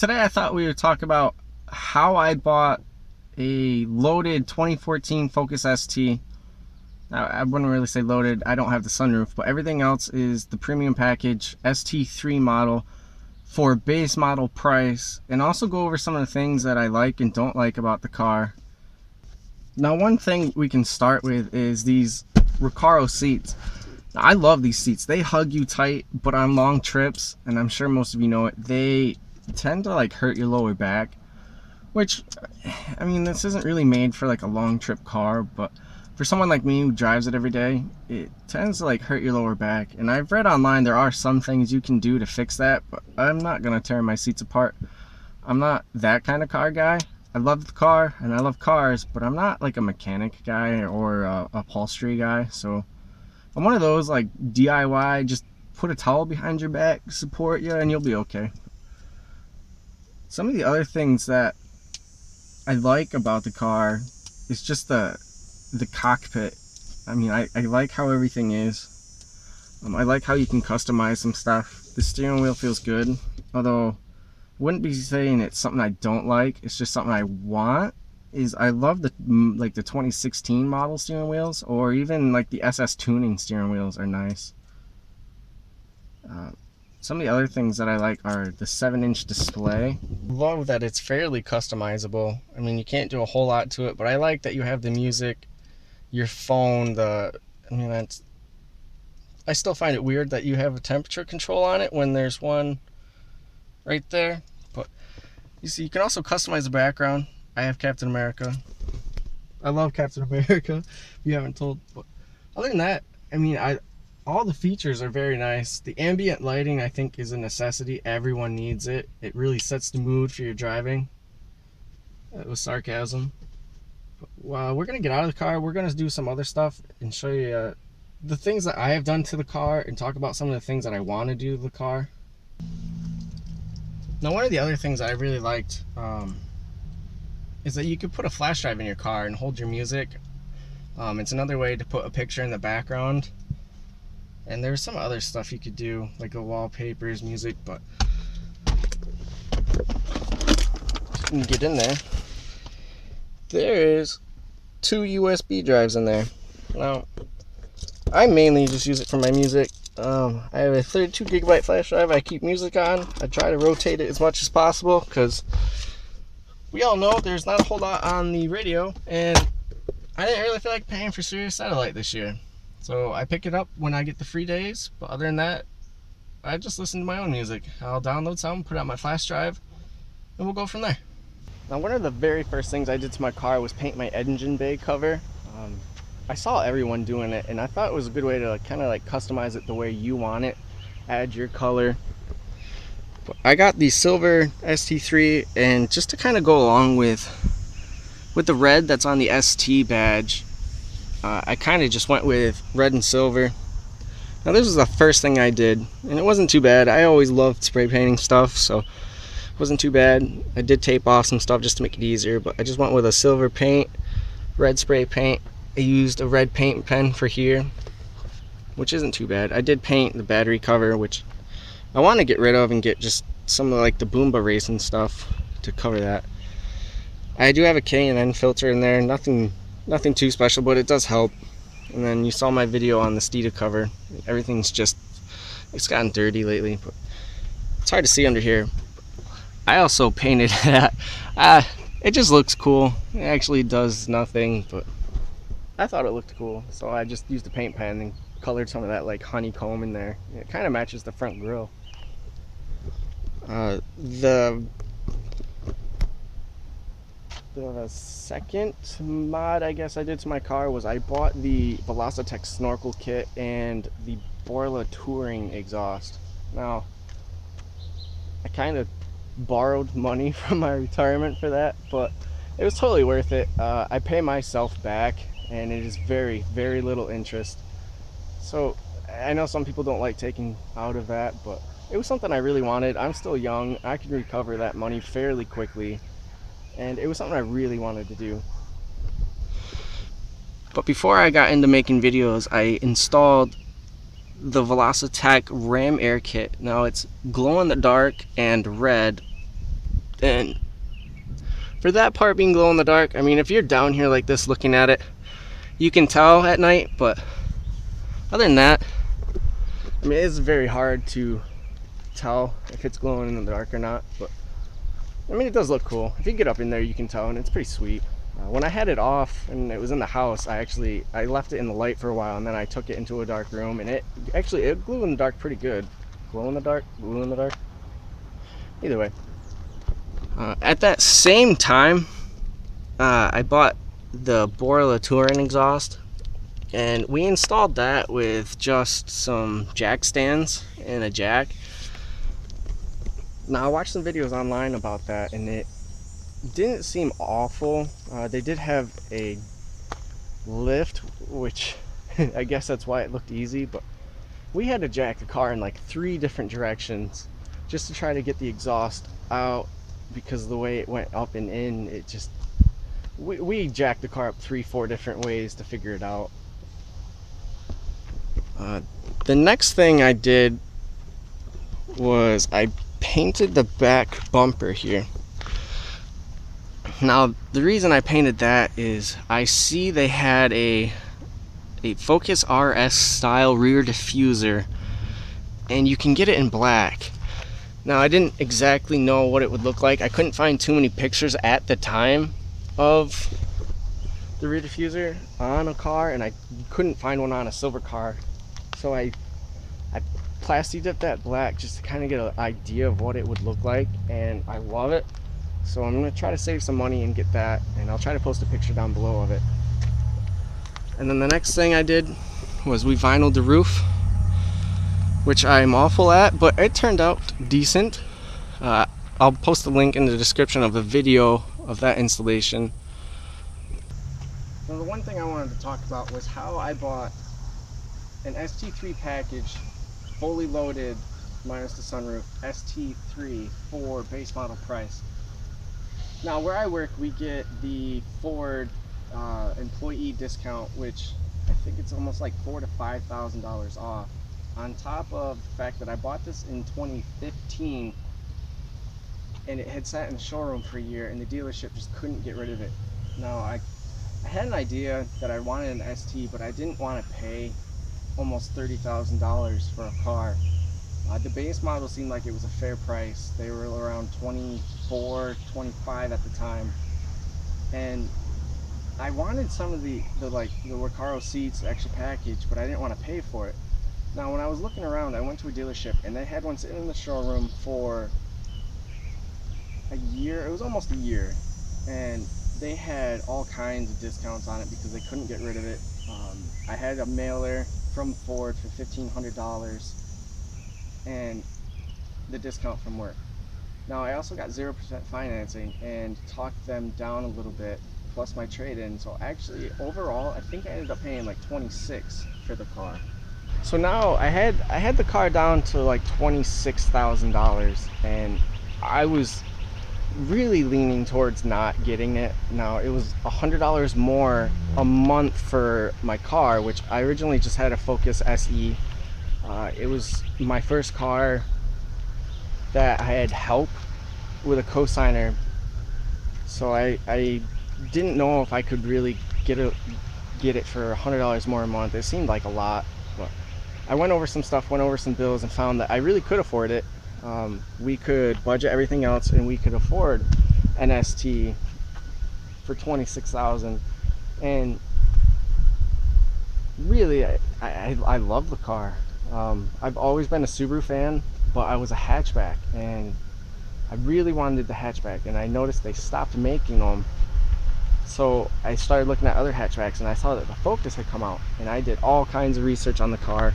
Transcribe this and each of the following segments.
today I thought we would talk about how I bought a loaded 2014 Focus ST. Now, I wouldn't really say loaded, I don't have the sunroof, but everything else is the premium package ST3 model for a base model price, and also go over some of the things that I like and don't like about the car. Now, one thing we can start with is these Recaro seats. Now, I love these seats. They hug you tight, but on long trips, and I'm sure most of you know it, they tend to like hurt your lower back, which, I mean, this isn't really made for like a long trip car, but for someone like me who drives it every day, it tends to like hurt your lower back. And I've read online there are some things you can do to fix that, but I'm not gonna tear my seats apart. I'm not that kind of car guy. I love the car and I love cars, but I'm not like a mechanic guy or a upholstery guy. So I'm one of those like DIY, just put a towel behind your back, support you, and you'll be okay. Some of the other things that I like about the car is just the cockpit. I mean, I like how everything is. I like how you can customize some stuff. The steering wheel feels good, although I wouldn't be saying it's something I don't like. It's just something I want. I love the 2016 model steering wheels, or even like the SS tuning steering wheels are nice. Some of the other things that I like are the 7-inch display. Love that it's fairly customizable. I mean, you can't do a whole lot to it, but I like that you have the music, your phone, I still find it weird that you have a temperature control on it when there's one right there. But you see, you can also customize the background. I have Captain America. I love Captain America, if you haven't told. But other than that, I mean, all the features are very nice. The ambient lighting, I think, is a necessity. Everyone needs it. It really sets the mood for your driving. That was sarcasm. Well, we're gonna get out of the car. We're gonna do some other stuff and show you the things that I have done to the car, and talk about some of the things that I want to do to the car. Now, one of the other things that I really liked is that you could put a flash drive in your car and hold your music. It's another way to put a picture in the background. And there's some other stuff you could do, like the wallpapers, music, but you can get in there. There's 2 USB drives in there. Now, I mainly just use it for my music. I have a 32 gigabyte flash drive I keep music on. I try to rotate it as much as possible because we all know there's not a whole lot on the radio, and I didn't really feel like paying for Sirius Satellite this year. So I pick it up when I get the free days, but other than that, I just listen to my own music. I'll download some, put it on my flash drive, and we'll go from there. Now, one of the very first things I did to my car was paint my engine bay cover. I saw everyone doing it, and I thought it was a good way to kind of like customize it the way you want it, add your color. I got the silver ST3, and just to kind of go along with the red that's on the ST badge, I kind of just went with red and silver. Now, this was the first thing I did, and it wasn't too bad. I always loved spray painting stuff, so it wasn't too bad. I did tape off some stuff just to make it easier, but I just went with a silver paint, red spray paint. I used a red paint pen for here, which isn't too bad. I did paint the battery cover, which I want to get rid of and get just some of like the Boomba racing stuff to cover that. I do have a K&N filter in there, nothing too special, but it does help. And then you saw my video on the ST3 cover. Everything's just, it's gotten dirty lately, but it's hard to see under here. I also painted that. It just looks cool. It actually does nothing, but I thought it looked cool, so I just used a paint pen and colored some of that like honeycomb in there. It kind of matches the front grille. The second mod I guess I did to my car was I bought the Velocitech snorkel kit and the Borla touring exhaust. Now, I kind of borrowed money from my retirement for that, but it was totally worth it. I pay myself back, and it is very, very little interest. So I know some people don't like taking out of that, but it was something I really wanted. I'm still young. I can recover that money fairly quickly, and it was something I really wanted to do. But before I got into making videos, I installed the Velocitech Ram Air Kit. Now, it's glow in the dark and red, And for that part being glow in the dark, I mean, if you're down here like this looking at it, you can tell at night, but other than that, I mean, it's very hard to tell if it's glowing in the dark or not. But I mean, it does look cool. If you get up in there, you can tell, and it's pretty sweet. When I had it off and it was in the house, I left it in the light for a while, and then I took it into a dark room, and it glowed in the dark pretty good. Glow in the dark, glue in the dark. Either way. At that same time, I bought the Borla Touring exhaust, and we installed that with just some jack stands and a jack. Now, I watched some videos online about that, and it didn't seem awful. They did have a lift, which I guess that's why it looked easy, but we had to jack the car in like 3 different directions just to try to get the exhaust out, because of the way it went up and in, it just, we jacked the car up 3-4 different ways to figure it out. The next thing I did was I painted the back bumper here. Now, the reason I painted that is I see they had a Focus RS style rear diffuser, and you can get it in black. Now, I didn't exactly know what it would look like. I couldn't find too many pictures at the time of the rear diffuser on a car, and I couldn't find one on a silver car. So I plasti dipped that black just to kind of get an idea of what it would look like, and I love it. So I'm going to try to save some money and get that, and I'll try to post a picture down below of it. And then the next thing I did was we vinyled the roof, which I'm awful at, but it turned out decent. I'll post a link in the description of the video of that installation. Now, the one thing I wanted to talk about was how I bought an ST3 package, fully loaded, minus the sunroof, ST3 for base model price. Now, where I work, we get the Ford employee discount, which I think it's almost like $4,000 to $5,000 off. On top of the fact that I bought this in 2015, and it had sat in the showroom for a year, and the dealership just couldn't get rid of it. Now, I had an idea that I wanted an ST, but I didn't want to pay almost $30,000 for a car. The base model seemed like it was a fair price. They were around 24, 25 at the time, and I wanted some of the Recaro seats extra package, but I didn't want to pay for it. Now, when I was looking around, I went to a dealership, and they had one sitting in the showroom for a year. It was almost a year, and they had all kinds of discounts on it because they couldn't get rid of it. I had a mailer from Ford for $1,500 and the discount from work. Now, I also got 0% financing and talked them down a little bit, plus my trade-in. So actually, overall, I think I ended up paying like $26,000 for the car. So now I had the car down to like $26,000, and I was really leaning towards not getting it. Now, it was $100 more a month for my car, which I originally just had a Focus SE. It was my first car that I had help with a cosigner, so I didn't know if I could really get it for $100 more a month. It seemed like a lot, but I went over some stuff, went over some bills, and found that I really could afford it. We could budget everything else, and we could afford an ST for $26,000. And really, I love the car. I've always been a Subaru fan, but I was a hatchback, and I really wanted the hatchback, and I noticed they stopped making them. So I started looking at other hatchbacks, and I saw that the Focus had come out, and I did all kinds of research on the car.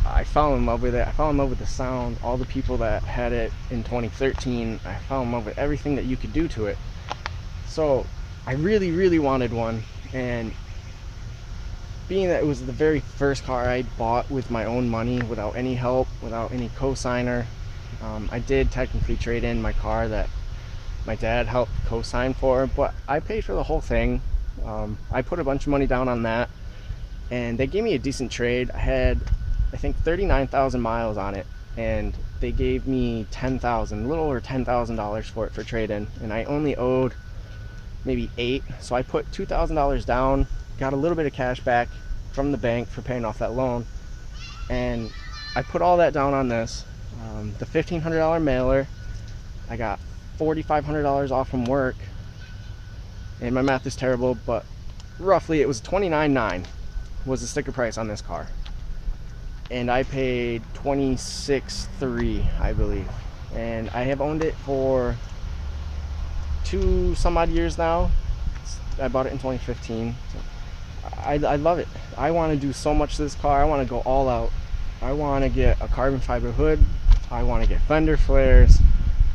I fell in love with it. I fell in love with the sound. All the people that had it in 2013, I fell in love with everything that you could do to it. So I really, really wanted one, and being that it was the very first car I bought with my own money, without any help, without any cosigner, I did technically trade in my car that my dad helped co-sign for, but I paid for the whole thing. I put a bunch of money down on that, and they gave me a decent trade. I had, I think, 39,000 miles on it, and they gave me $10,000, a little over $10,000 for it for trade-in, and I only owed maybe $8,000, so I put $2,000 down, got a little bit of cash back from the bank for paying off that loan, and I put all that down on this. The $1,500 mailer, I got $4,500 off from work, and my math is terrible, but roughly it was $29,900 was the sticker price on this car, and I paid $26,300, I believe, and I have owned it for 2 some odd years now. I bought it in 2015. I love it. I want to do so much to this car. I want to go all out. I want to get a carbon fiber hood. I want to get fender flares.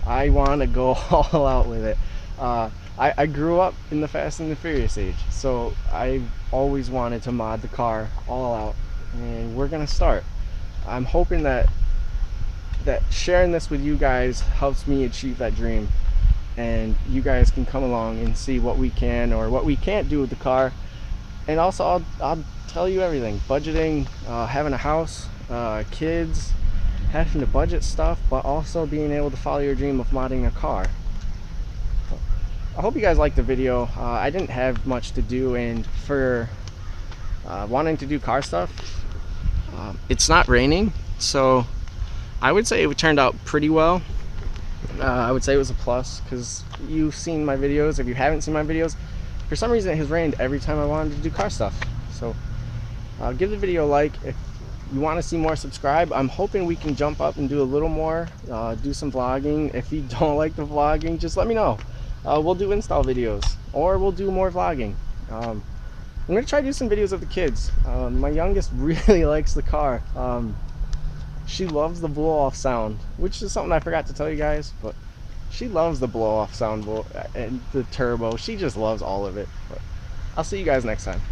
I want to go all out with it. I grew up in the Fast and the Furious age, so I always wanted to mod the car all out, and we're gonna start. I'm hoping that sharing this with you guys helps me achieve that dream, and you guys can come along and see what we can or what we can't do with the car. And also I'll tell you everything: budgeting, having a house, kids, having to budget stuff, but also being able to follow your dream of modding a car. I hope you guys liked the video. I didn't have much to do, and for wanting to do car stuff, it's not raining, so I would say it turned out pretty well. I would say it was a plus, because you've seen my videos. If you haven't seen my videos, for some reason it has rained every time I wanted to do car stuff. So give the video a like. If you want to see more, subscribe. I'm hoping we can jump up and do a little more, do some vlogging. If you don't like the vlogging, just let me know. We'll do install videos, or we'll do more vlogging. I'm gonna try to do some videos of the kids. My youngest really likes the car. She loves the blow-off sound, which is something I forgot to tell you guys, but she loves the blow-off sound and the turbo. She just loves all of it. But I'll see you guys next time.